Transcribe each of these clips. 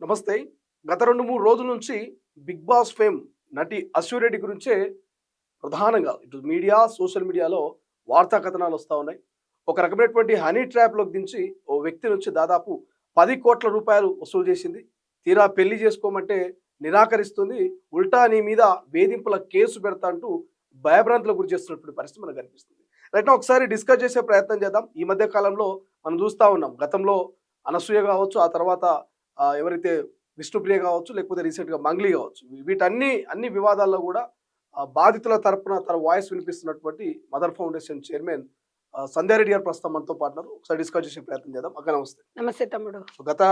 నమస్తే. గత 2, 3 రోజుల నుంచి 'బిగ్ బాస్' ఫేమ్ నటి అశ్వి రెడ్డి గురించే ప్రధానంగా ఇటు మీడియా, సోషల్ మీడియాలో వార్తా కథనాలు వస్తా ఉన్నాయి. ఒక రకమైనటువంటి హనీ ట్రాప్‌లోకి దించి ఓ వ్యక్తి నుంచి దాదాపు 10,00,00,000 రూపాయలు వసూలు చేసింది. తీరా పెళ్లి చేసుకోమంటే నిరాకరిస్తుంది. ఉల్టా నీ మీద వేధింపుల కేసు పెడతా అంటూ భయభ్రాంతులకు గురి చేస్తున్నటువంటి పరిస్థితి మనకు కనిపిస్తుంది. రైట్ నౌ ఒకసారి డిస్కస్ చేసే ప్రయత్నం చేద్దాం. ఈ మధ్య కాలంలో మనం చూస్తా ఉన్నాం. గతంలో అనసూయ కావచ్చు, ఆ తర్వాత ఎవరైతే విష్ణుప్రియ కావచ్చు, లేకపోతే రీసెంట్‌గా మంగ్లీ కావచ్చు. అన్ని వివాదాల్లో కూడా బాధితుల తరపున తన వాయిస్ వినిపిస్తున్నటువంటి మదర్ ఫౌండేషన్ చైర్మన్ సంధ్యారెడ్డి గారు ప్రస్తుతం మనతో పాటు ఉన్నారు. ఒకసారి డిస్కస్ చేసే ప్రయత్నం చేద్దాం. అక్క నమస్తే. నమస్తే తమ్ముడు. గత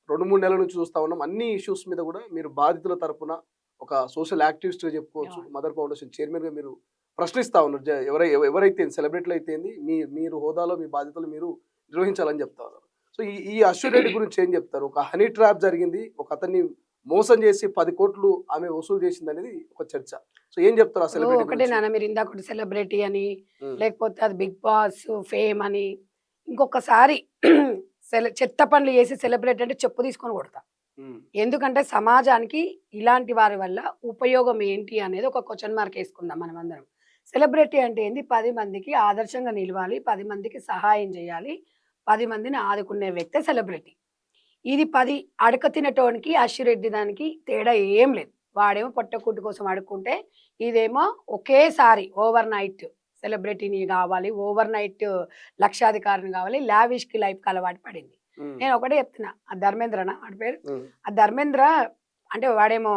2, 3 నెలల నుంచి చూస్తా ఉన్నాం. అన్ని ఇష్యూస్ మీద కూడా మీరు బాధితుల తరపున ఒక సోషల్ యాక్టివిస్ట్‌గా చెప్పుకోవచ్చు. యాహ్! మదర్ ఫౌండేషన్ చైర్మన్‌గా మీరు ప్రశ్నిస్తా ఉన్నారు. ఎవరైతే సెలబ్రిటీలు అయితే ఏంది, మీరు హోదాలో మీ బాధ్యతలు మీరు నిర్వహించాలని చెప్తా ఉన్నారు. సో ఈ ఈ అశ్వి రెడ్డి గురించి ఏం చెప్తారు? ఒక హనీ ట్రాప్ జరిగింది. ఒక అతన్ని మోసం చేసి 10,00,00,000 ఆమె వసూలు చేసిందనేది ఒక చర్చ. సో ఏం చెప్తారు ఆ సెలబ్రిటీ ఒకటే గురించి? నాన్న, మీరు ఇందాక సెలబ్రిటీ అని, హ్మ్. లేకపోతే అది బిగ్ బాస్ ఫేమ్ అని, ఇంకొకసారి చెత్త పనులు చేసి సెలబ్రిటీ అంటే చెప్పు తీసుకొని కొడతా. హ్మ్. ఎందుకంటే సమాజానికి ఇలాంటి వారి వల్ల ఉపయోగం ఏంటి అనేది ఒక క్వశ్చన్ మార్క్ వేసుకుందాం మనం అందరం. సెలబ్రిటీ అంటే ఏంది? 10 మందికి ఆదర్శంగా నిలవాలి, 10 మందికి సహాయం చేయాలి, 10 మందిని ఆదుకునే వ్యక్తే సెలబ్రిటీ. ఇది 10 అడక తినటోనికి అశ్విరెడ్డి దానికి తేడా ఏం లేదు. వాడేమో పొట్టకూటి కోసం అడుక్కుంటే, ఇదేమో ఒకేసారి ఓవర్ నైట్ సెలబ్రిటీని కావాలి, ఓవర్ నైట్ లక్షాధికారిని కావాలి, లావిష్‌కి లైఫ్‌కి అలవాటు పడింది. హ్మ్. నేను ఒకటే చెప్తున్నా, ఆ ధర్మేంద్రనా వాడి పేరు? హ్మ్. ఆ ధర్మేంద్ర అంటే వాడేమో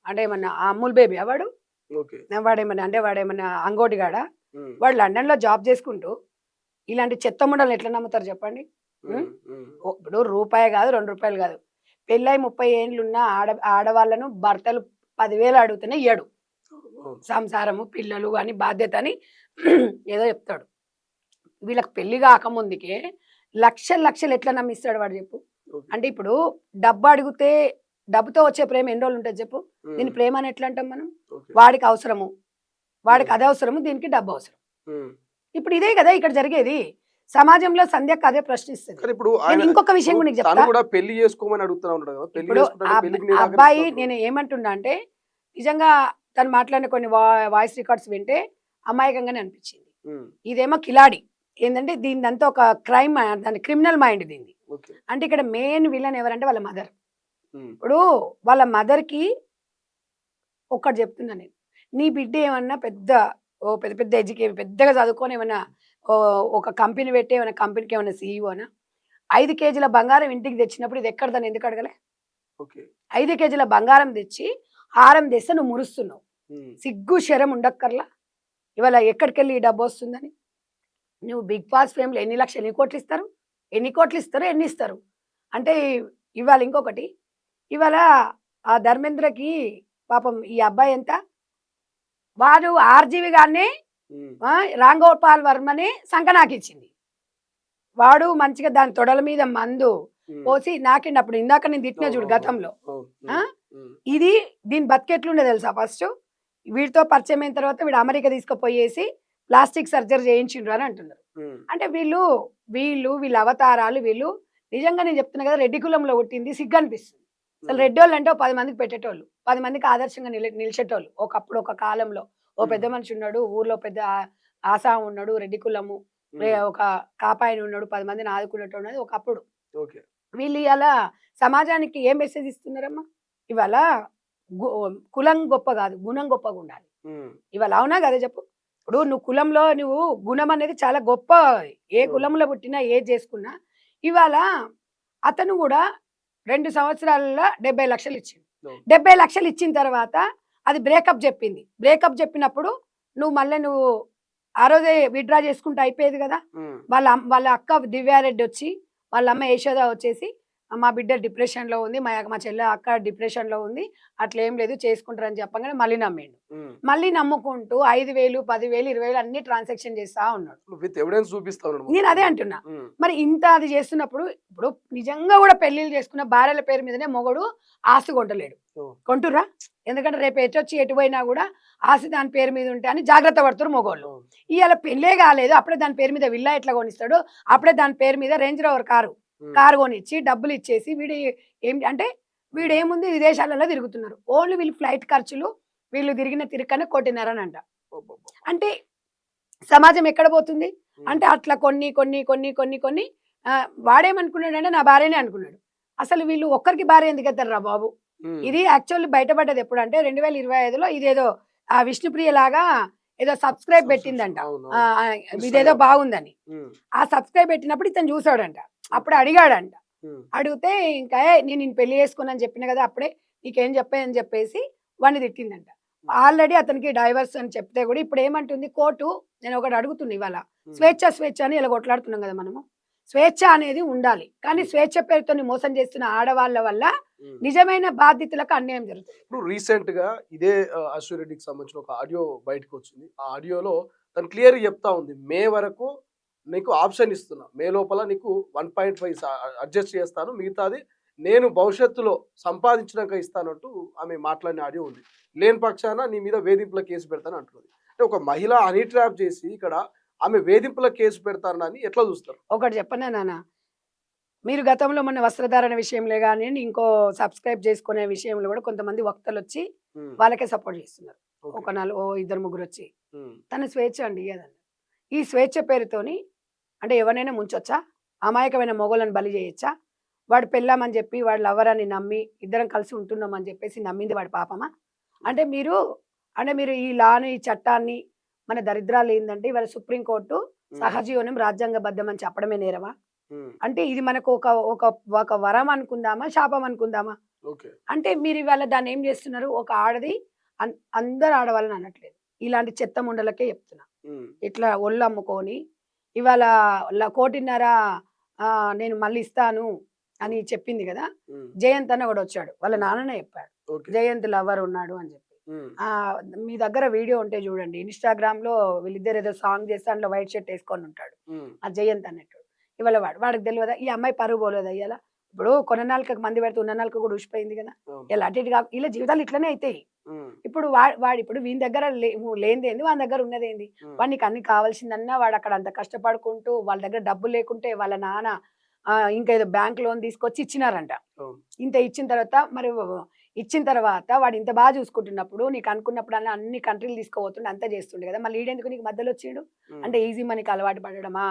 అంటే ఏమన్నా అమూల్ బేబీయా వాడు? ఓకే. వాడేమన్నా అంగోటిగాడా? హ్మ్. వాడు లండన్‌లో జాబ్ చేసుకుంటూ ఇలాంటి చెత్త ముండల్ని ఎట్లా నమ్ముతారు చెప్పండి? హ్మ్. హ్మ్. హ్మ్. ఇప్పుడు రూపాయి కాదు, రూ. 2 కాదు. పెళ్ళై 30 ఏండ్లున్న ఆడవాళ్ళను భర్తలు 10,000 అడిగితేనే ఇయ్యడు. అవును. సంసారము, పిల్లలు అని బాధ్యత అని ఏదో చెప్తాడు. వీళ్ళకి పెళ్లి కాకముందుకే లక్షలు లక్షలు ఎట్లా నమ్మిస్తాడు వాడు చెప్పు? ఓకే. అంటే ఇప్పుడు డబ్బు అడిగితే డబ్బుతో వచ్చే ప్రేమ ఎన్ని రోజులు ఉంటది చెప్పు? హ్మ్. దీన్ని ప్రేమ అని ఎట్లా అంటాం మనం? ఓకే. వాడికి అవసరము, వాడికి హ్మ్. అది అవసరము, దీనికి డబ్బు అవసరం. హ్మ్. ఇప్పుడు ఇదే కదా ఇక్కడ జరిగేది. సమాజంలో సంధ్యక్క అదే ప్రశ్నిస్తది. కానీ ఇప్పుడు నేను ఆయన ఇంకొక విషయం కూడా నీకు తను చెప్తా. కూడా పెళ్లి చేసుకోమని అడుగుతా ఉన్నాడు కదా! పెళ్లి ఇప్పుడు చేసుకుంటానికి పెళ్లికి ఆ అబ్బాయి నిరాకరిస్తా నేను అంటున్నాడు. ఏమంటున్నా అంటే, నిజంగా తను మాట్లాడిన కొన్ని వాయిస్ రికార్డ్స్ వింటే అమాయకంగానే అనిపించింది. హ్మ్. ఇదేమో కిలాడి. ఏందంటే దీనిదంతా ఒక క్రైమ్, దాని క్రిమినల్ మైండ్ దీనిది. ఓకే. అంటే ఇక్కడ మెయిన్ విలన్ ఎవరంటే వాళ్ళ మదర్. హ్మ్. ఇప్పుడు వాళ్ళ మదర్‌కి ఒక్కటి చెప్తున్నా నేను. నీ బిడ్డ ఏమన్నా పెద్ద పెద్ద పెద్దగా చదువుకొని ఏమన్నా ఒక కంపెనీ పెట్టి ఏమన్నా కంపెనీకి ఏమన్నా సీఈఓనా? 5 కేజీల బంగారం ఇంటికి తెచ్చినప్పుడు ఇది ఎక్కడిదని ఎందుకు అడగలే? ఓకే. 5 కేజీల బంగారం తెచ్చి హారం తెస్తే నువ్వు మురుస్తున్నావు. హ్మ్. సిగ్గు, శరం ఉండక్కర్లా? ఇవాళ ఎక్కడికెళ్ళి ఈ డబ్బొస్తుందని? నువ్వు 'బిగ్ బాస్' ఫేమ్‌లో ఎన్ని లక్షలు, ఎన్ని కోట్లు ఇస్తారు? ఎన్ని కోట్లు ఇస్తారు? ఎన్ని ఇస్తారు? అంటే ఇవాళ ఇంకొకటి, ఇవాళ ఆ ధర్మేంద్రకి పాపం ఈ అబ్బాయి ఎంత? వాడు ఆర్‌జీవి గారిని హ్మ్. రామ్ గోపాల్ వర్మని సంకనాకిచ్చింది. వాడు మంచిగా దాని తొడల మీద మందు హ్మ్. పోసి నాకిండు. అప్పుడు ఇందాక నేను తిట్టినా చూడు అవునవునవును. గతంలో. అవును. ఆ! హ్మ్. హ్మ్. ఇది దీని బతికెట్లుండే తెలుసా ఫస్టు? వీడితో పరిచయమైన తర్వాత వీడు అమెరికా తీసుకుపోయేసి ప్లాస్టిక్ సర్జరీ చేయించిండ్రు అని అంటున్నారు. హ్మ్. అంటే వీళ్ళ అవతారాలు నిజంగా నేను చెప్తున్నా కదా! రెడ్డి కులంలో పుట్టింది సిగ్గనిపిస్తుంది. అసలు హ్మ్. రెడ్డోళ్ళంటే ఓ 10 మందికి పెట్టేటోళ్ళు. 10 మందికి ఆదర్శంగా నిలిచేటోళ్ళు. ఒకప్పుడు ఒక కాలంలో. ఓ హ్మ్. పెద్ద మనిషి ఉన్నాడు. ఊర్లో పెద్ద ఆసామి ఉన్నాడు. రెడ్డి కులము. హ్మ్. ఒక కాపాయన ఉన్నాడు. 10 మందిని ఆదుకునేటోడు అనేది ఒకప్పుడు. ఓకే. వీళ్ళు ఇయాల సమాజానికి ఏం మెసేజ్ ఇస్తున్నారమ్మా? ఇవాళ గు కులం గొప్ప గాదు, గుణం గొప్పగుండాలి. హ్మ్. ఇవాళ అవునా గదా చెప్పు? ఇప్పుడు నువ్వు కులంలో గుణం అనేది చాలా గొప్ప. ఏ అవును. కులంలో పుట్టినా, ఏది జేసుకున్నా. ఇవాళ అతను గూడా 2 సంవత్సరాలలో 70,00,000 ఇచ్చిండు. అవును. 70,00,000 ఇచ్చిన తర్వాత అది బ్రేకప్ జెప్పింది. బ్రేకప్ జెప్పినప్పుడు నువ్వు ఆ రోజే విత్‌డ్రా చేసుకుంటే అయిపోయేది గదా! హ్మ్. వాళ్ళ అక్క దివ్యారెడ్డి వచ్చి, వాళ్ళ అమ్మ యశోద వచ్చేసి, మా బిడ్డ డిప్రెషన్‌లో ఉంది. మా చెల్లె అక్క డిప్రెషన్‌లో ఉంది. అట్లేం లేదు చేసుకుంటారని చెప్పంగానే మళ్ళీ నమ్మిండు. హ్మ్. మళ్ళీ నమ్ముకుంటూ 5,000, 10,000, 20,000 అన్ని ట్రాన్సాక్షన్ చేస్తా ఉన్నాడు. విత్ ఎవిడెన్స్ చూపిస్తా ఉన్నాడు నేను మొత్తం అదే అన్ని. అంటున్నా. హ్మ్. మరి ఇంత అది చేస్తున్నప్పుడు, ఇప్పుడు నిజంగా గూడా పెళ్ళిళ్ళు చేసుకున్న భార్యల పేరు మీదనే మొగుడు ఆస్తి కొంటలేడు. ఓహ్! కొంటుర్రా? ఎందుకంటే రేపు ఎటొచ్చి ఎటు పోయినా గూడా ఆస్తి దాని పేరు మీద ఉంటే అని జాగ్రత్త పడుతుర్రు మొగోళ్ళు. అవును. ఇయాల పెళ్ళే కాలేదు. అప్పుడే దాని పేరు మీద విల్లా ఎట్లా కొనిస్తాడు? అప్పుడే దాని పేరు మీద రేంజ్ రోవర్ కారు హ్మ్. కారు కొనిచ్చి డబ్బులిచ్చేసి వీడు అంటే వీడేముంది విదేశాలలో తిరుగుతున్నారు. ఓన్లీ వీళ్ళు ఫ్లైట్ ఖర్చులు, వీళ్ళు తిరిగిన తిరగనే 1,50,00,000 అంట. అంటే సమాజం ఎక్కడ పోతుంది? అంటే అట్లా కొన్ని వాడేమనుకున్నాడంటే నా భార్యనే అనుకున్నాడు. అసలు వీళ్ళు ఒక్కరికి భార్య ఎందుకు ఎత్తారు రా బాబు? ఇది యాక్చువల్లీ బయటపడ్డది ఎప్పుడంటే 2025లో ఇదేదో విష్ణుప్రియ లాగా ఏదో సబ్స్క్రైబ్ పెట్టిందంట. ఇదేదో బాగుందని. ఆ సబ్స్క్రైబ్ పెట్టినప్పుడు ఇతను చూసాడంట. అప్పుడు అడిగాడంట. అడిగితే ఇంకా నేను నిన్ను పెళ్లి చేసుకున్నాను చెప్పిన కదా అప్పుడే నీకేం చెప్పాయని చెప్పేసి వాడిని తిట్టిందంట. ఆల్రెడీ అతనికి డైవర్స్ అని చెప్తే కూడా ఇప్పుడు ఏమంటుంది కోర్టు, నేను ఒకటి అడుగుతున్నా ఇవాళ, స్వేచ్ఛ అని ఇలా కొట్లాడుతున్నాం కదా మనము. స్వేచ్ఛ అనేది ఉండాలి, కానీ స్వేచ్ఛ పేరుతో మోసం చేస్తున్న ఆడవాళ్ళ వల్ల నిజమైన బాధితులకు అన్యాయం జరుగుతుంది. ఇప్పుడు రీసెంట్ గా ఇదే అశ్విరెడ్డికి సంబంధించిన ఒక ఆడియో బయటకు వచ్చింది. ఆ ఆడియోలో తను క్లియర్ చెప్తా ఉంది, మే వరకు నీకు ఆప్షన్ ఇస్తున్నా, మే లోపల నీకు 1.5 అడ్జస్ట్ చేస్తాను, మిగతాది నేను భవిష్యత్తులో సంపాదించినాక ఇస్తానంటూ ఆమె మాట్లాడిన ఆడియో ఉంది. లేని పక్షాన నీ మీద వేధింపుల కేసు పెడతాను అంటున్నది. అంటే ఒక మహిళ హనీ ట్రాప్ చేసి ఇక్కడ ఆమె వేధింపుల కేసు పెడతానని ఎట్లా చూస్తారు? ఒకటి చెప్పనా నాన్న, మీరు గతంలో మన వస్త్రధారణ విషయంలో కానీ ఇంకో సబ్స్క్రైబ్ చేసుకునే విషయంలో కూడా కొంతమంది వక్తలు వచ్చి వాళ్ళకే సపోర్ట్ చేస్తున్నారు. ఒక 2-3 వచ్చి తన స్వేచ్ఛ అండి ఇయ్యదండి. ఈ స్వేచ్ఛ పేరుతోని అంటే ఎవరైనా ముంచొచ్చా? అమాయకమైన మొగోళ్ళని బలి చేయొచ్చా? వాడు పెళ్ళామని చెప్పి వాడు లవరని నమ్మి ఇద్దరం కలిసి ఉంటున్నామని చెప్పేసి నమ్మింది వాడి పాపమా? అంటే మీరు ఈ లాను ఈ చట్టాన్ని మన దరిద్రాలు ఏంటంటే ఇవాళ సుప్రీంకోర్టు సహజీవనం రాజ్యాంగబద్ధం అని చెప్పడమే నేరమా? అంటే ఇది మనకు ఒక వరం అనుకుందామా, శాపం అనుకుందామా? అంటే మీరు ఇవాళ దాన్ని ఏం చేస్తున్నారు? ఒక ఆడది అందరు ఆడవాళ్ళని అనట్లేదు, ఇలాంటి చెత్త ముండలకే చెప్తున్నా. ఇట్లా ఒళ్ళు అమ్ముకొని ఇవాళ 1,50,00,000 నేను మళ్ళీ ఇస్తాను అని చెప్పింది కదా. జయంత్ అన్న కూడా వచ్చాడు, వాళ్ళ నాన్ననే చెప్పాడు జయంత్ లవర్ ఉన్నాడు అని చెప్పి. మీ దగ్గర వీడియో ఉంటే చూడండి, ఇన్స్టాగ్రామ్ లో వీళ్ళిద్దరు ఏదో సాంగ్ చేస్తే అందులో వైట్ షర్ట్ వేసుకొని ఉంటాడు ఆ జయంత్ అన్నట్టు. ఇవాళ వాడికి తెలియదా ఈ అమ్మాయి పరుగు పోలేదా? ఇవాళ ఇప్పుడు కొన్న నాలుకకు మంది పెడితే ఉన్న నాలుక కూడా ఊసిపోయింది కదా. ఇలా అటు ఇటు ఇలా జీవితాలు ఇట్లనే అవుతాయి. ఇప్పుడు వాడు ఇప్పుడు వీని దగ్గర లేనిదేంది, వాని దగ్గర ఉన్నదేంది? వాడికి అన్ని కావాల్సిందన్నా వాడు అక్కడ అంత కష్టపడుకుంటూ వాళ్ళ దగ్గర డబ్బు లేకుంటే వాళ్ళ నాన్న ఇంకా ఏదో బ్యాంక్ లోన్ తీసుకొచ్చి ఇచ్చినారంట. ఇంత ఇచ్చిన తర్వాత వాడు ఇంత బాగా చూసుకుంటున్నప్పుడు నీకు అనుకున్నప్పుడు అన్ని కంట్రీలు తీసుకోబోతుండే అంతా చేస్తుండే కదా, మళ్ళీ ఈడెందుకు నీకు మధ్యలో వచ్చిండు? అంటే ఈజీ మనీకి అలవాటు పడడమా?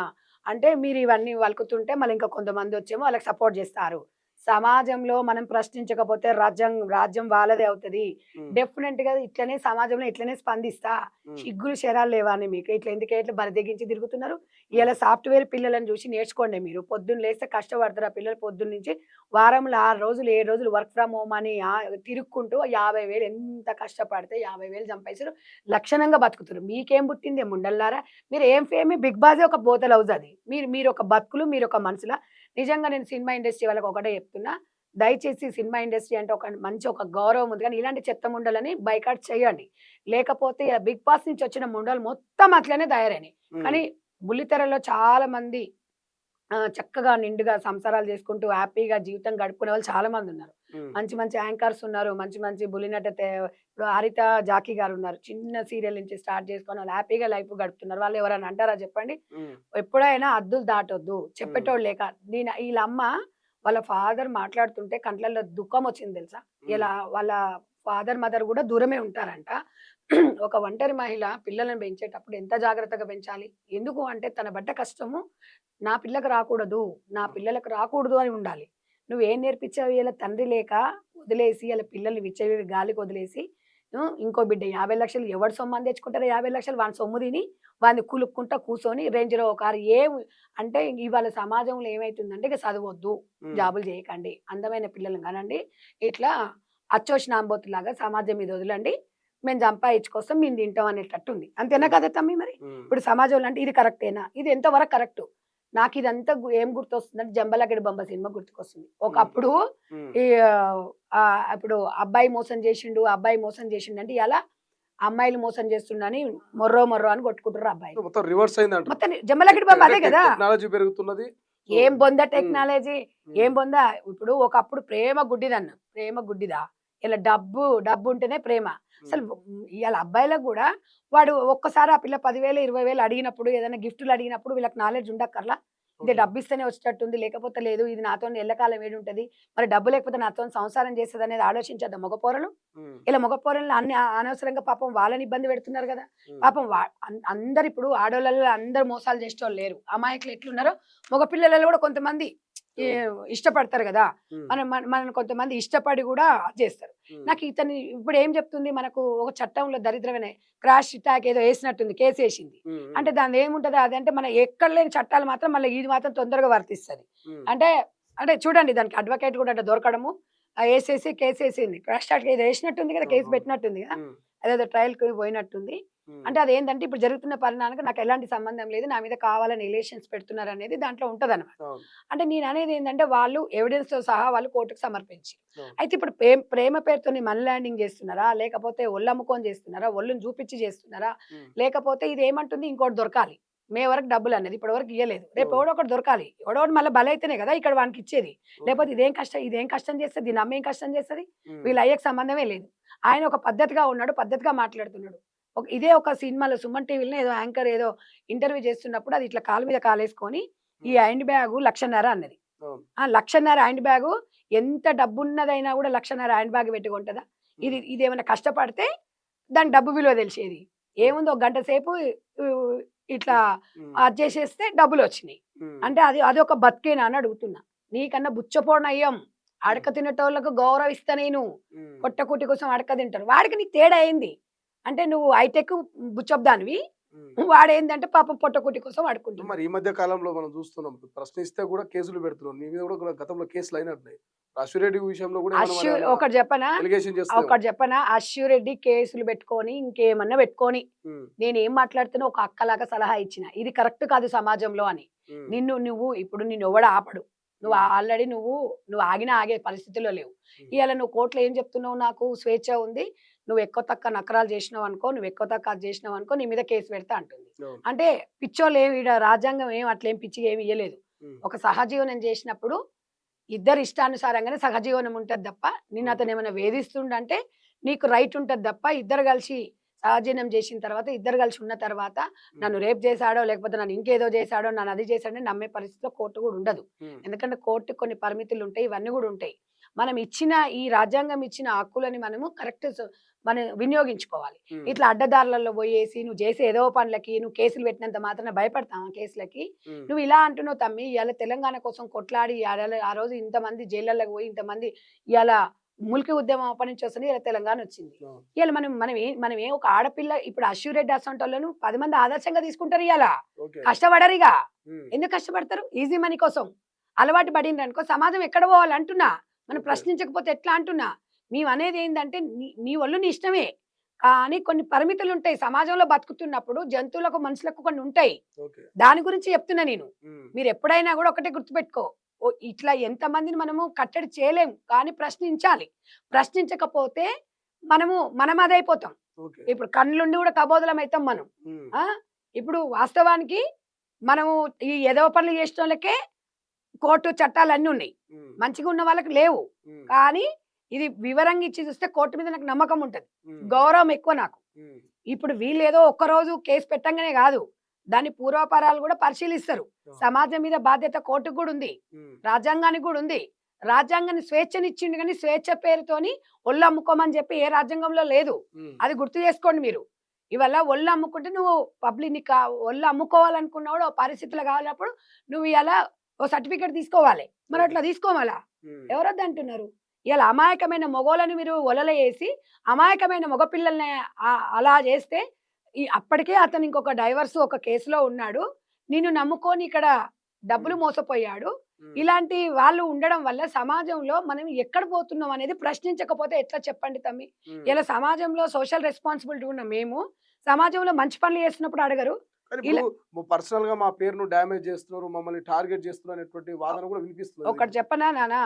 అంటే మీరు ఇవన్నీ వలుకుతుంటే మళ్ళీ ఇంకా కొంతమంది వచ్చేమో వాళ్ళకి సపోర్ట్ చేస్తారు. సమాజంలో మనం ప్రశ్నించకపోతే రాజ్యం వాళ్ళదే అవుతుంది. డెఫినెట్ గా ఇట్లనే సమాజంలో ఇట్లనే స్పందిస్తా. సిగ్గులు శరాలు లేవా అని మీకు? ఇట్లా ఇట్లా బరిదెగించి తిరుగుతున్నారు. ఇలా సాఫ్ట్వేర్ పిల్లలను చూసి నేర్చుకోండి. మీరు పొద్దున్న లేస్తే కష్టపడతారు ఆ పిల్లలు. పొద్దున్న నుంచి వారంలో 6 రోజులు 7 రోజులు వర్క్ ఫ్రమ్ హోమ్ అని తిరుక్కుంటూ 50,000 ఎంత కష్టపడితే 50,000 సంపాదించారు, లక్షణంగా బతుకుతారు. మీకేం పుట్టింది ముండల్లారా? మీరు ఏం ఫేమి? బిగ్ బాస్ ఒక బోతల్ హౌస్ అది. మీరు ఒక బతుకులు, మీరు ఒక మనుషుల. నిజంగా నేను సినిమా ఇండస్ట్రీ వాళ్ళకి ఒకటే చెప్తున్నా, దయచేసి సినిమా ఇండస్ట్రీ అంటే ఒక గౌరవం ఉంది, కానీ ఇలాంటి చెత్త ముండలని బైకాట్ చేయండి. లేకపోతే బిగ్ బాస్ నుంచి వచ్చిన ముండలు మొత్తం అట్లనే తయారైనాయి. కానీ బుల్లితెరలో చాలా మంది చక్కగా నిండుగా సంసారాలు చేసుకుంటూ హ్యాపీగా జీవితం గడుపుకునే వాళ్ళు చాలా మంది ఉన్నారు. మంచి మంచి యాంకర్స్ ఉన్నారు, మంచి మంచి బుల్లినట. ఇప్పుడు హరిత జాకీ గారు ఉన్నారు, చిన్న సీరియల్ నుంచి స్టార్ట్ చేసుకొని వాళ్ళు హ్యాపీగా లైఫ్ గడుపుతున్నారు. వాళ్ళు ఎవరైనా అంటారా చెప్పండి? ఎప్పుడైనా అద్దులు దాటొద్దు చెప్పేటోళ్ళు లేక. వీళ్ళమ్మ వాళ్ళ ఫాదర్ మాట్లాడుతుంటే కంట్లలో దుఃఖం వచ్చింది తెలుసా. ఇలా వాళ్ళ ఫాదర్ మదర్ కూడా దూరమే ఉంటారంట. ఒక ఒంటరి మహిళ పిల్లలను పెంచేటప్పుడు ఎంత జాగ్రత్తగా పెంచాలి? ఎందుకు అంటే తన పడ్డ కష్టము నా పిల్లకు రాకూడదు అని ఉండాలి. నువ్వేం నేర్పించావు? ఇలా తండ్రి లేక వదిలేసి ఇలా పిల్లల్ని విచ్చలవిడి గాలికి వదిలేసి ఇంకో బిడ్డ 50 లక్షలు ఎవరు సొమ్మని తెచ్చుకుంటారు? 50 లక్షలు వాని సొమ్ము తిని వాడిని కులుక్కుంటా కూర్చొని రేంజ్లో ఒక కారు. అంటే ఇవాళ సమాజంలో ఏమైతుందంటే ఇక చదవద్దు, జాబులు చేయకండి, అందమైన పిల్లలు కానండి, ఇట్లా అచ్చోసిన ఆంబోతులాగా సమాజం మీద వదలండి, మేము సంపాదించుకోసం మేము తింటాం అనేటట్టు ఉంది. అంతేనా కదా తమ్మి? మరి ఇప్పుడు సమాజంలో అంటే ఇది కరెక్టేనా? ఇది ఎంతవరకు కరెక్ట్? నాకు ఇదంతా ఏం గుర్తొస్తుందంటే జంబలగడి బొమ్మ సినిమా గుర్తుకొస్తుంది. ఒకప్పుడు ఇప్పుడు అబ్బాయి మోసం చేసిండు అంటే ఇలా అమ్మాయిలు మోసం చేస్తుండని మొర్రో అని కొట్టుకుంటారు. అబ్బాయి మొత్తం జంబలగడి బొమ్మ అదే కదా. ఏం బొంద టెక్నాలజీ, ఏం బొంద. ఇప్పుడు ఒకప్పుడు ప్రేమ గుడ్డిదా? ఇలా డబ్బు ఉంటేనే ప్రేమ. అసలు ఇవాళ అబ్బాయిలకు కూడా వాడు ఒక్కసారి ఆ పిల్ల 10,000 20,000 అడిగినప్పుడు, ఏదైనా గిఫ్ట్లు అడిగినప్పుడు వీళ్ళకి నాలెడ్జ్ ఉండక్కర్లా. ఇది డబ్బు ఇస్తేనే వచ్చేటట్టుంది, లేకపోతే లేదు, ఇది నాతో ఎల్లకాలం ఏడు ఉంటది, మరి డబ్బు లేకపోతే నాతో సంసారం చేస్తుంది అనేది ఆలోచించద్దా మగ పోరలు? ఇలా మగ పోరలను అన్ని అనవసరంగా పాపం వాళ్ళని ఇబ్బంది పెడుతున్నారు కదా. పాపం అందరు ఇప్పుడు ఆడోళ్ళలో అందరు మోసాలు చేసేవాళ్ళు లేరు. అమాయకులు ఎట్లున్నారో మగ పిల్లలలో కూడా కొంతమంది ఇష్టపడతారు కదా. మనం కొంతమంది ఇష్టపడి కూడా చేస్తారు. నాకు ఇతని ఇప్పుడు ఏం చెప్తుంది, మనకు ఒక చట్టంలో దరిద్రమైన క్రాష్ ట్యాగ్ ఏదో వేసినట్టుంది, కేసు వేసింది అంటే దాని ఏముంటది, అదంటే మన ఎక్కడ లేని చట్టాలు మాత్రం మళ్ళీ ఇది మాత్రం తొందరగా వర్తిస్తుంది. అంటే అంటే చూడండి, దానికి అడ్వకేట్ కూడా అంటే దొరకడము, వేసేసి కేసు వేసింది, క్రాష్ ట్యాగ్ ఏదో వేసినట్టుంది కదా, కేసు పెట్టినట్టుంది కదా, అదేదో ట్రయల్ కి పోయినట్టుంది. అంటే అదేంటంటే ఇప్పుడు జరుగుతున్న పరిణామానికి నాకు ఎలాంటి సంబంధం లేదు, నా మీద కావాలని రిలేషన్స్ పెడుతున్నారు అనేది దాంట్లో ఉంటది అనమాట. అంటే నేను అనేది ఏంటంటే వాళ్ళు ఎవిడెన్స్ తో సహా వాళ్ళు కోర్టుకు సమర్పించి, అయితే ఇప్పుడు ప్రేమ పేరుతో మనీ ల్యాండింగ్ చేస్తున్నారా, లేకపోతే ఒళ్ళు అమ్ముకొని చేస్తున్నారా, ఒళ్ళుని చూపించి చేస్తున్నారా, లేకపోతే ఇది ఏమంటుంది ఇంకోటి దొరకాలి, మే వరకు డబ్బులు అనేది ఇప్పటి వరకు ఇవ్వలేదు, రేపు ఎవడో ఒకటి దొరకాలి, ఎవడోటి మళ్ళీ బలైతేనే కదా ఇక్కడ వానికి ఇచ్చేది, లేకపోతే ఇదేం కష్టం చేస్తుంది, దీని అమ్మ ఏం కష్టం చేస్తుంది, వీళ్ళు అయ్యే సంబంధమే లేదు. ఆయన ఒక పద్ధతిగా ఉన్నాడు, పద్ధతిగా మాట్లాడుతున్నాడు. ఇదే ఒక సినిమాలో సుమన్ టీవీలో ఏదో యాంకర్ ఏదో ఇంటర్వ్యూ చేస్తున్నప్పుడు అది ఇట్లా కాలు మీద కాలేసుకొని ఈ హ్యాండ్ బ్యాగ్ 1,50,000 అన్నది. 1,50,000 హ్యాండ్ బ్యాగ్, ఎంత డబ్బున్నదైనా కూడా 1,50,000 హ్యాండ్ బ్యాగ్ పెట్టుకుంటుందా? ఇది ఏమైనా కష్టపడితే దాని డబ్బు విలువ తెలిసేది. ఏముంది, ఒక గంట సేపు ఇట్లా అది చేసేస్తే డబ్బులు వచ్చినాయి. అంటే అది ఒక బతికేనా అని అడుగుతున్నా. నీకన్నా బుచ్చపోనయ్యం అడక తినేటోళ్ళకు గౌరవిస్తా, నేను పొట్టకుటి కోసం అడక తింటారు, వాడికి నీకు తేడా అయింది అంటే నువ్వు హైటెక్ బుచ్చబ్దానివి, వాడేందంటే పాపం పొట్టకుటి కోసం అడుకుంటున్నాడు. మరి ఈ మధ్య కాలంలో మనం చూస్తున్నాం, ప్రశ్నిస్తే కూడా కేసులు పెడుతున్నాం, నీ మీద కూడా గతంలో కేసులు అయినట్టున్నాయి. అశ్విరెడ్డి విషయంలో కూడా ఒకటి చెప్పనా, అశ్విరెడ్డి కేసులు పెట్టుకొని ఇంకేమన్నా పెట్టుకొని నేనేం మాట్లాడుతున్నా ఒక అక్కలాగా సలహా ఇచ్చిన, ఇది కరెక్ట్ కాదు సమాజంలో అని. నిన్ను ఎవడ ఆపడు, నువ్వు ఆల్రెడీ నువ్వు ఆగే పరిస్థితిలో లేవు. ఇవాళ నువ్వు కోర్టులో ఏం చెప్తున్నావు, నాకు స్వేచ్ఛ ఉంది, నువ్వు ఎక్కువ తక్కువ నకరాలు చేసినావు అనుకో, నువ్వు ఎక్కువ తక్కువ చేసినావు అనుకో, నీ మీద కేసు పెడతా అంటుంది. అంటే పిచ్చోళ్ళు ఏమి, రాజ్యాంగం ఏం అట్లేం పిచ్చి ఏమి ఇయ్యలేదు. ఒక సహజీవనం చేసినప్పుడు ఇద్దరు ఇష్టానుసారంగానే సహజీవనం ఉంటది తప్ప, నిన్ను అతను ఏమైనా వేధిస్తుండంటే నీకు రైట్ ఉంటది తప్ప, ఇద్దరు కలిసి సహజీవనం చేసిన తర్వాత, ఇద్దరు కలిసి ఉన్న తర్వాత నన్ను రేప్ చేశాడో లేకపోతే నన్ను ఇంకేదో చేశాడో, నన్ను అది చేశాడో నమ్మే పరిస్థితిలో కోర్టు కూడా ఉండదు. ఎందుకంటే కోర్టు కొన్ని పరిమితులు ఉంటాయి, ఇవన్నీ కూడా ఉంటాయి. మనం ఇచ్చిన ఈ రాజ్యాంగం ఇచ్చిన హక్కులని మనము కరెక్ట్ మనం వినియోగించుకోవాలి. ఇట్లా అడ్డదారులలో పోయేసి నువ్వు చేసే ఏదో పనులకి నువ్వు కేసులు పెట్టినంత మాత్రం భయపడతావా కేసులకి? నువ్వు ఇలా అంటున్నావు తమ్మి, ఇవాళ తెలంగాణ కోసం కొట్లాడి ఆ రోజు ఇంతమంది జైళ్ళకి పోయి ఇంతమంది ఇవాళ ముల్కి ఉద్యమం అప్పటి నుంచి వస్తుంది, ఇలా తెలంగాణ వచ్చింది. ఇవాళ మనం ఒక ఆడపిల్ల ఇప్పుడు అశ్విరెడ్డి అసంటోళ్ళను 10 మంది ఆదర్శంగా తీసుకుంటారు. ఇవాళ కష్టపడరు, ఇక ఎందుకు కష్టపడతారు? ఈజీ మనీ కోసం అలవాటు పడింది అనుకో, సమాజం ఎక్కడ పోవాలంటున్నా, మనం ప్రశ్నించకపోతే ఎట్లా అంటున్నా. మేము అనేది ఏంటంటే నీ ఒళ్ళు నీ ఇష్టమే, కానీ కొన్ని పరిమితులు ఉంటాయి. సమాజంలో బతుకుతున్నప్పుడు జంతువులకు మనుషులకు కొన్ని ఉంటాయి, దాని గురించి చెప్తున్నా నేను. మీరు ఎప్పుడైనా కూడా ఒకటే గుర్తుపెట్టుకో, ఇట్లా ఎంతమందిని మనము కట్టడి చేయలేము, కానీ ప్రశ్నించాలి. ప్రశ్నించకపోతే మనం అదైపోతాం. ఇప్పుడు కళ్ళుండి కూడా కబోదలం అవుతాం మనం. ఇప్పుడు వాస్తవానికి మనము ఈ ఎదవ పనులు చేసిన వాళ్ళకే కోర్టు చట్టాలు అన్నీ ఉన్నాయి, మంచిగా ఉన్న వాళ్ళకి లేవు. కానీ ఇది వివరంగా ఇచ్చి చూస్తే కోర్టు మీద నాకు నమ్మకం ఉంటది, గౌరవం ఎక్కువ నాకు. ఇప్పుడు వీళ్ళు ఏదో ఒక్కరోజు కేసు పెట్టంగానే కాదు, దాని పూర్వాపరాలు కూడా పరిశీలిస్తారు. సమాజం మీద బాధ్యత కోర్టుకు కూడా ఉంది, రాజ్యాంగానికి కూడా ఉంది. రాజ్యాంగాన్ని స్వేచ్ఛనిచ్చిండు, కానీ స్వేచ్ఛ పేరుతోని ఒళ్ళు అమ్ముకోమని చెప్పి ఏ రాజ్యాంగంలో లేదు. అది గుర్తు చేసుకోండి మీరు. ఇవాళ ఒళ్ళు అమ్ముకుంటే నువ్వు పబ్లిక్ ఒళ్ళు అమ్ముకోవాలనుకున్నావు, పరిస్థితులు కావాలన్నప్పుడు నువ్వు ఇలా ఓ సర్టిఫికేట్ తీసుకోవాలి. మరి అట్లా తీసుకోవాలా? ఎవరొద్దు అంటున్నారు? ఇలా అమాయకమైన మగోళ్ళని మీరు ఒలలో వేసి అమాయకమైన మగపిల్లల్ని అలా చేస్తే అప్పటికే అతను ఇంకొక డైవర్స్ ఒక కేసులో ఉన్నాడు, నిన్ను నమ్ముకొని ఇక్కడ డబ్బులు మోసపోయాడు. ఇలాంటి వాళ్ళు ఉండడం వల్ల సమాజంలో మనం ఎక్కడ పోతున్నాం అనేది ప్రశ్నించకపోతే ఎట్లా చెప్పండి తమ్మి? ఇలా సమాజంలో సోషల్ రెస్పాన్సిబిలిటీ ఉన్న మేము సమాజంలో మంచి పనులు చేస్తున్నప్పుడు అడగరు. పర్సనల్ గా మా పేరును డ్యామేజ్ చేస్తున్నారు, మమ్మల్ని టార్గెట్ చేస్తున్నారు అనేటువంటి వాదన కూడా వినిపిస్తుంది. ఒకటి చెప్పనా నాన్న,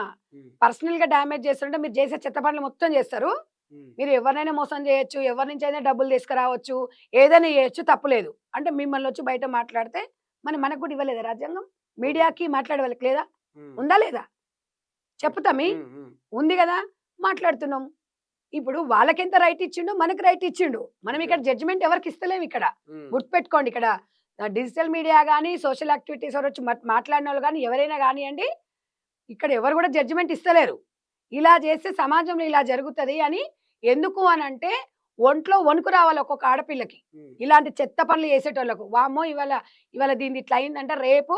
పర్సనల్ గా డ్యామేజ్ చేస్తుంటే మీరు చేసే చెత్త పనులు మొత్తం చేస్తారు. మీరు ఎవరినైనా మోసం చేయొచ్చు, ఎవరి నుంచి అయినా డబ్బులు తీసుకురావచ్చు, ఏదైనా చేయొచ్చు, తప్పులేదు. అంటే మిమ్మల్ని వచ్చి బయట మాట్లాడితే మనకు కూడా ఇవ్వలేదా రాజ్యాంగం? మీడియాకి మాట్లాడే వాళ్ళకి లేదా? ఉందా లేదా? చెప్పుతామి, ఉంది కదా, మాట్లాడుతున్నాం. ఇప్పుడు వాళ్ళకెంత రైట్ ఇచ్చిండు, మనకు రైట్ ఇచ్చిండు. మనం ఇక్కడ జడ్జిమెంట్ ఎవరికి ఇస్తలేము. ఇక్కడ గుర్తుపెట్టుకోండి, ఇక్కడ డిజిటల్ మీడియా గానీ, సోషల్ యాక్టివిటీస్ వచ్చి మాట్లాడినోళ్ళు గానీ, ఎవరైనా గానియండి, ఇక్కడ ఎవరు గూడా జడ్జిమెంట్ ఇస్తలేరు. ఇలా చేస్తే సమాజంలో ఇలా జరుగుతది అని. ఎందుకు అనంటే, ఒంట్లో వణుకు రావాలి ఒక్కొక్క ఆడపిల్లకి. ఉమ్, ఇలాంటి చెత్త పనులు చేసేటోళ్ళకు. వామ్మో! ఇవాళ దీనిది ఇట్లా అయిందంటే రేపు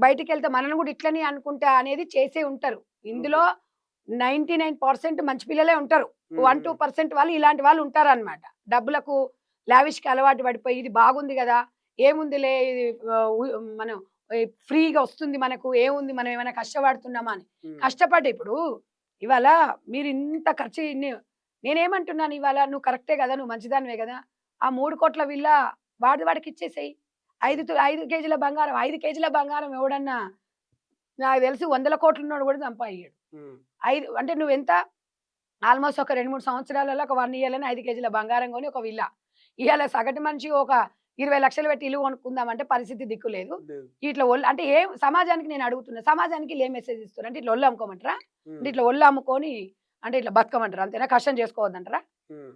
బయటికెళ్తే మనల్ని గూడా ఇట్లనే అనుకుంటా అనేది చేసే ఉంటారు. ఇందులో 99% మంచి పిల్లలే ఉంటారు. ఉమ్, 1, 2% వాళ్ళు ఇలాంటి వాళ్ళు ఉంటారనమాట. డబ్బులకు లావిష్‌కి అలవాటు పడిపోయి ఇది బాగుంది గదా! ఏముందిలే ఇది మనం ఫ్రీగా వస్తుంది మనకు. ఏముంది మనం ఏమైనా కష్టపడుతున్నామా అని. ఉమ్, కష్టపడ్డ ఇప్పుడు ఇవాళ మీరు ఇంత ఖర్చు నేనేమంటున్నాను ఇవాళ నువ్వు కరెక్టే గదా! నువ్వు మంచిదానివే గదా! ఆ 3,00,00,000 విల్లా వాడికి ఇచ్చేసేయి. 5 కేజీల బంగారం, 5 కేజీల బంగారం ఎవడన్నా నాకు తెలిసి 100,00,00,000 ఉన్నోడు కూడా సంపాదియ్యడు. ఉమ్, 5 అంటే నువ్వెంత ఆల్మోస్ట్ ఒక 2, 3 సంవత్సరాలలో ఒక 1 ఇయర్‌లోనే 5 కేజీల బంగారం కొని ఒక విల్లా. ఇయాల సగటు మనిషి ఒక 20,00,000 పెట్టి ఇల్లు కొనుక్కుందామంటే పరిస్థితి దిక్కు లేదు. లేదు. ఇట్లా అంటే ఏం సమాజానికి నేను అడుగుతున్నా. సమాజానికి వీళ్ళు ఏం మెసేజ్ ఇస్తున్నారు అంటే ఇట్లా ఒళ్ళు అమ్ముకోమంటారా? ఉమ్, అంటే ఇట్లా ఒళ్ళు అమ్ముకొని అంటే ఇట్లా బతకమంటారా? అంతేనా? కష్టం చేసుకోవద్దంటారా? ఉమ్,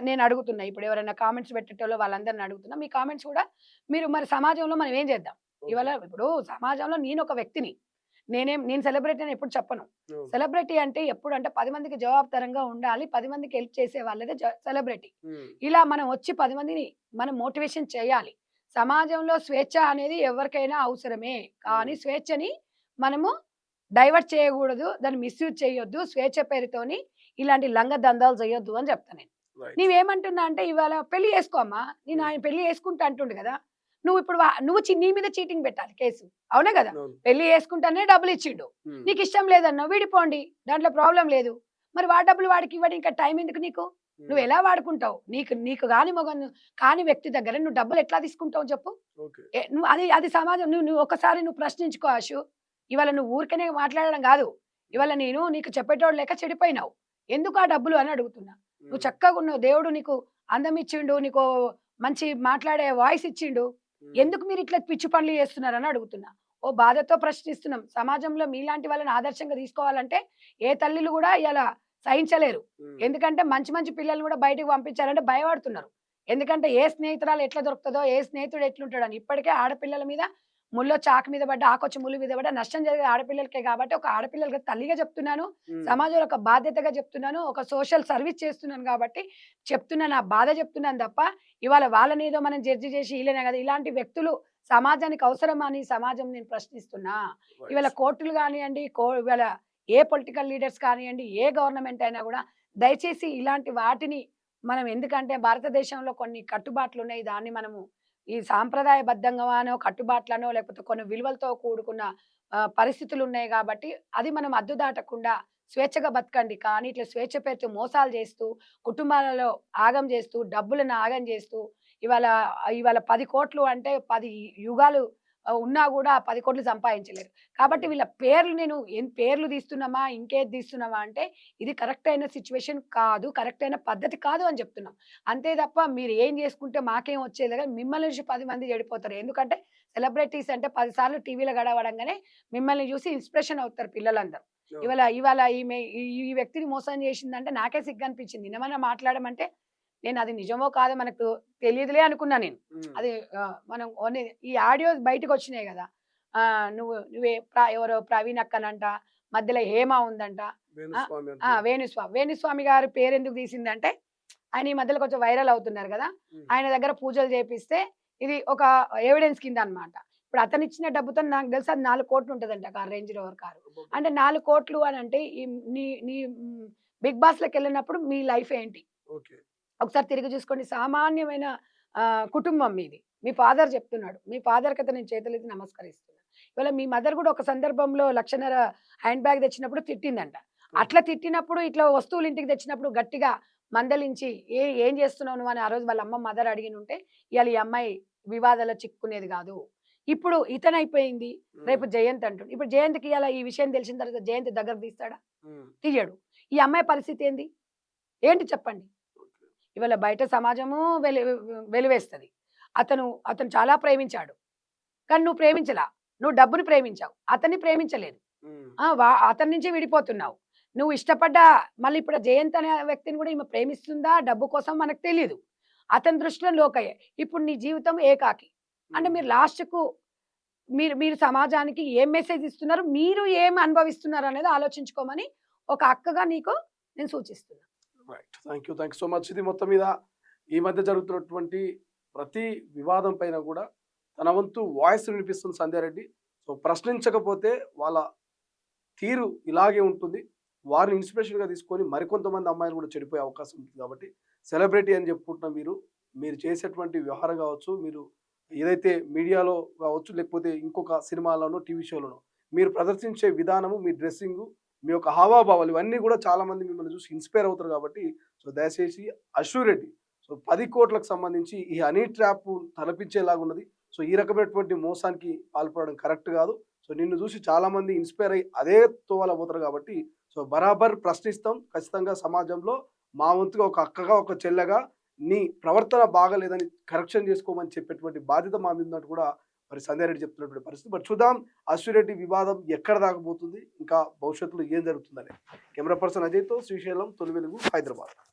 నేను అడుగుతున్నా. ఇప్పుడు ఎవరైనా కామెంట్స్ పెట్టేటోళ్ళు వాళ్ళందరిని అడుగుతున్నా. మీ కామెంట్స్ కూడా మీరు మరి సమాజంలో మనం ఏం చేద్దాం? ఓకే. ఇవాళ ఇప్పుడు సమాజంలో నేనొక వ్యక్తిని. నేను సెలబ్రిటీ అని ఎప్పుడు చెప్పను. అవును. సెలబ్రిటీ అంటే ఎప్పుడంటే 10 మందికి జవాబుదారంగా ఉండాలి. 10 మందికి హెల్ప్ చేసే వాళ్ళదే సెలబ్రిటీ. ఉమ్, ఇలా మనం వచ్చి 10 మందిని మనం మోటివేషన్ చేయాలి. సమాజంలో స్వేచ్ఛ అనేది ఎవరికైనా అవసరమే. కానీ ఉమ్, స్వేచ్ఛని మనము డైవర్ట్ చేయకూడదు. దాన్ని మిస్‌యూజ్ చేయొద్దు. స్వేచ్ఛ పేరుతోని ఇలాంటి లంగ దందాలు చేయొద్దు అని చెప్తా నేను. రైట్. నీవేమంటున్నా అంటే ఇవాళ పెళ్లి చేసుకో అమ్మా. నేను ఉమ్, ఆయన పెళ్లి చేసుకుంటా అంటుండు కదా! నువ్వు ఇప్పుడు నీ మీద చీటింగ్ పెట్టాలి కేసు. అవునా కదా! అవును. పెళ్లి చేసుకుంటానే డబ్బులు ఇచ్చిండు. ఉమ్, నీకిష్టం లేదన్నావు విడిపోండి. దాంట్లో ప్రాబ్లమ్ లేదు. మరి వాడి డబ్బులు వాడికి ఇవ్వడం ఇంకా టైం ఎందుకు నీకు? ఉమ్, నువ్వు ఎలా వాడుకుంటావు? నీకు గాని కాని వ్యక్తి దగ్గర నువ్వు డబ్బులు ఎట్లా తీసుకుంటావు చెప్పు? ఓకే. నువ్వు అది సమాజం నువ్వు ఒక్కసారి నువ్వు ప్రశ్నించుకో ఆషు. ఇవాళ నువ్వు ఊరికనే మాట్లాడడం కాదు. ఇవాళ నీకు చెప్పేటోడు లేక చెడిపోయినావు. ఎందుకు ఆ డబ్బులు అని అడుగుతున్నా. నువ్వు ఉమ్, చక్కగున్నావు. దేవుడు నీకు అందం ఇచ్చిండు. నీకు మంచి మాట్లాడే వాయిస్ ఇచ్చిండు. ఉమ్, ఎందుకు మీరు ఇట్లా పిచ్చి పనులు చేస్తున్నారని అడుగుతున్నా. ఓ బాధతో ప్రశ్నిస్తున్నాం. సమాజంలో మీలాంటి వాళ్ళని ఆదర్శంగా తీసుకోవాలంటే ఏ తల్లిలు కూడా ఇలా సహించలేరు. ఉమ్, ఎందుకంటే మంచి మంచి పిల్లల్ని కూడా బయటకు పంపించాలంటే భయపడుతున్నారు. ఎందుకంటే ఏ స్నేహితురాలు ఎట్లా దొరుకుతుందో, ఏ స్నేహితుడు ఎట్లుంటాడని. ఇప్పటికే ఆడపిల్లల మీద ముల్లో చాకు మీద పడ్డ, ఆకొచ్చి ముల్లు మీద పడ్డ నష్టం జరిగేది ఆడపిల్లలకే కాబట్టి ఒక ఆడపిల్లలకి తల్లిగా చెప్తున్నాను. ఉమ్, సమాజంలో ఒక బాధ్యతగా చెప్తున్నాను. ఒక సోషల్ సర్వీస్ చేస్తున్నాను కాబట్టి చెప్తున్నాను. నా బాధ చెప్తున్నాను తప్ప ఇవాళ వాళ్ళనేదో మనం జడ్జి చేసి ఈళ్ళనే కదా! ఇలాంటి వ్యక్తులు సమాజానికి అవసరమా అని సమాజం నేను ప్రశ్నిస్తున్నా. ఇవాళ రైట్. కోర్టులు కానియండి, ఇవాళ ఏ పొలిటికల్ లీడర్స్ కానియండి, ఏ గవర్నమెంట్ అయినా కూడా దయచేసి ఇలాంటి వాటిని మనం ఎందుకంటే భారతదేశంలో కొన్ని కట్టుబాట్లున్నాయి. దాన్ని మనము ఈ సాంప్రదాయబద్ధంగానో, కట్టుబాట్లనో లేకపోతే కొన్ని విలువలతో కూడుకున్న పరిస్థితులున్నాయి కాబట్టి అది మనం అద్దు దాటకుండా స్వేచ్ఛగా బతకండి. కానీ ఇట్లా స్వేచ్ఛ పేరుతో మోసాలు చేస్తూ, కుటుంబాలలో ఆగం చేస్తూ, డబ్బులను ఆగం చేస్తూ ఇవాళ ఇవాళ 10,00,00,000 అంటే 10 యుగాలు ఉన్నా గూడా 10,00,00,000 సంపాదించలేరు. కాబట్టి వీళ్ళ పేర్లు పేర్లు తీస్తున్నామా? ఇంకేది తీస్తున్నామా? అంటే ఇది కరెక్ట్ అయిన సిట్యుయేషన్ కాదు. కరెక్ట్ అయిన పద్ధతి కాదు అని చెప్తున్నాం. అంతే తప్ప మీరు ఏం చేసుకుంటే మాకేం వచ్చేది గాని మిమ్మల్ని చూసి 10 మంది చెడిపోతారు. ఎందుకంటే సెలబ్రిటీస్ అంటే 10 సార్లు టీవీలో గడవడంగానే మిమ్మల్ని చూసి ఇన్స్‌పిరేషన్ అవుతారు పిల్లలందరూ. అవును. ఇవాళ ఈ వ్యక్తిని మోసం చేసిందంటే నాకే సిగ్గనిపించింది. నిజమన్నా మాట్లాడమంటే నేను అది నిజమో కాదో మనకు తెలీదులే అనుకున్నా నేను. ఉమ్, అది మనం ఈ ఆడియోస్ బయటకొచ్చినాయి గదా! నువ్వే ఎవరో ప్రవీణ్ అక్కనంట, మధ్యలో హేమ ఉందంట. ఆ! వేణుస్వామి ఆ! అంటున్నారు. వేణుస్వామి గారి పేరెందుకు తీసిందంటే, ఆయన ఈ మధ్యలో కొంచెం వైరల్ అవుతున్నారు గదా! ఉమ్, ఆయన దగ్గర పూజలు చేపిస్తే ఇది ఒక ఎవిడెన్స్ కింద అన్నమాట. ఇప్పుడు అతనిచ్చిన డబ్బుతో నాకు తెలిసి అది 4,00,00,000 ఉంటదంట రేంజ్ రోవర్ కారు. అబ్బబ్బా. అంటే 4,00,00,000 అనంటే ఈ నీ నీ బిగ్ బాస్‌లోకెళ్ళినప్పుడు మీ లైఫ్ ఏంటి? ఓకే. ఒకసారి తిరిగి చూసుకోండి. సామాన్యమైన కుటుంబం మీది. మీ ఫాదర్ చెప్తున్నాడు. మీ ఫాదర్‌కైతే నేను చేతులెత్తి నమస్కరిస్తున్నా. ఇవాళ మీ మదర్ గూడా ఒక సందర్భంలో 1,50,000 హ్యాండ్ బ్యాగ్ తెచ్చినప్పుడు తిట్టిందంట. అట్లా తిట్టినప్పుడు ఇట్లా వస్తువులు ఇంటికి తెచ్చినప్పుడు గట్టిగా మందలించి ఏం చేస్తున్నావు నువ్వు అని ఆ రోజు వాళ్ళ మదర్ అడిగినుంటే ఇయాల ఈ అమ్మాయి వివాదాల్లో చిక్కుకునేది గాదు. ఇప్పుడు ఇతనైపోయింది. రేపు ఉమ్, జయంత్ అంటుండు. ఇప్పుడు జయంత్‌కి ఇయాల ఈ విషయం తెలిసిన తర్వాత జయంత్ దగ్గరకు తీస్తాడా? ఉమ్, తీయడు. ఈ అమ్మాయి పరిస్థితి ఏంది? ఏంటి చెప్పండి? ఓకే. ఇవాళ బయట సమాజము వెలివేస్తది. అతను చాలా ప్రేమించాడు. కానీ నువ్వు ప్రేమించలా. నువ్వు డబ్బుని ప్రేమించావు. అతన్ని ప్రేమించలేదు. ఉమ్, అతని నుంచి విడిపోతున్నావు. నువ్వు ఇష్టపడ్డ మళ్ళీ ఇప్పుడు జయంత్ అనే వ్యక్తిని కూడా ఈమె ప్రేమిస్తుందా? డబ్బు కోసం మనకు తెలీదు. అతని దృష్టిలో లోకయ్యే. ఇప్పుడు నీ జీవితం ఏకాకి. అంటే మీరు లాస్ట్‌కు మీరు మీరు సమాజానికి ఏం మెసేజ్ ఇస్తున్నారు? మీరు ఏం అనుభవిస్తున్నారు అనేది ఆలోచించుకోమని ఒక అక్కగా నీకు నేను సూచిస్తున్నా. Right. Thank you so much. ఇది మొత్తం మీద ఈ మధ్య జరుగుతున్నటువంటి ప్రతి వివాదం పైన కూడా తన వంతు వాయిస్ వినిపిస్తుంది సంధ్యారెడ్డి. సో ప్రశ్నించకపోతే వాళ్ళ తీరు ఇలాగే ఉంటుంది. వారిని ఇన్స్పిరేషన్‌గా తీసుకొని మరికొంతమంది అమ్మాయిలు కూడా చెడిపోయే అవకాశం ఉంటుంది కాబట్టి సెలబ్రిటీ అని చెప్పుకుంటున్న మీరు చేసేటువంటి వ్యవహారం కావచ్చు, మీరు ఏదైతే మీడియాలో కావచ్చు, లేకపోతే ఇంకొక సినిమాలోనో, టీవీ షోలోనో మీరు ప్రదర్శించే విధానము, మీ డ్రెస్సింగు, మీ యొక్క హావాభావాలు ఇవన్నీ కూడా చాలామంది మిమ్మల్ని చూసి ఇన్‌స్పైర్ అవుతారు కాబట్టి సో దయచేసి అశ్వు రెడ్డి సో 10,00,00,000లకు సంబంధించి ఈ హనీ ట్రాప్ తలపించేలాగా ఉన్నది. సో ఈ రకమైనటువంటి మోసానికి పాల్పడడం కరెక్ట్ కాదు. సో నిన్ను చూసి చాలామంది ఇన్‌స్పైర్ అయ్యి అదే తోవలో పోతారు కాబట్టి సో బరాబర్ ప్రశ్నిస్తాం. ఖచ్చితంగా సమాజంలో మా వంతుగా ఒక అక్కగా, ఒక చెల్లెగా నీ ప్రవర్తన బాగాలేదని కరెక్షన్ చేసుకోమని చెప్పేటువంటి బాధ్యత మా మీద ఉన్నట్టు కూడా మరి సంధ్యారెడ్డి చెప్తున్నటువంటి పరిస్థితి. మరి చూద్దాం అశ్విరెడ్డి వివాదం ఎక్కడ దాకపోతుంది, ఇంకా భవిష్యత్తులో ఏం జరుగుతుందని. కెమెరా పర్సన్ అజయ్తో శ్రీశైలం, తొలి వెలుగు, హైదరాబాద్.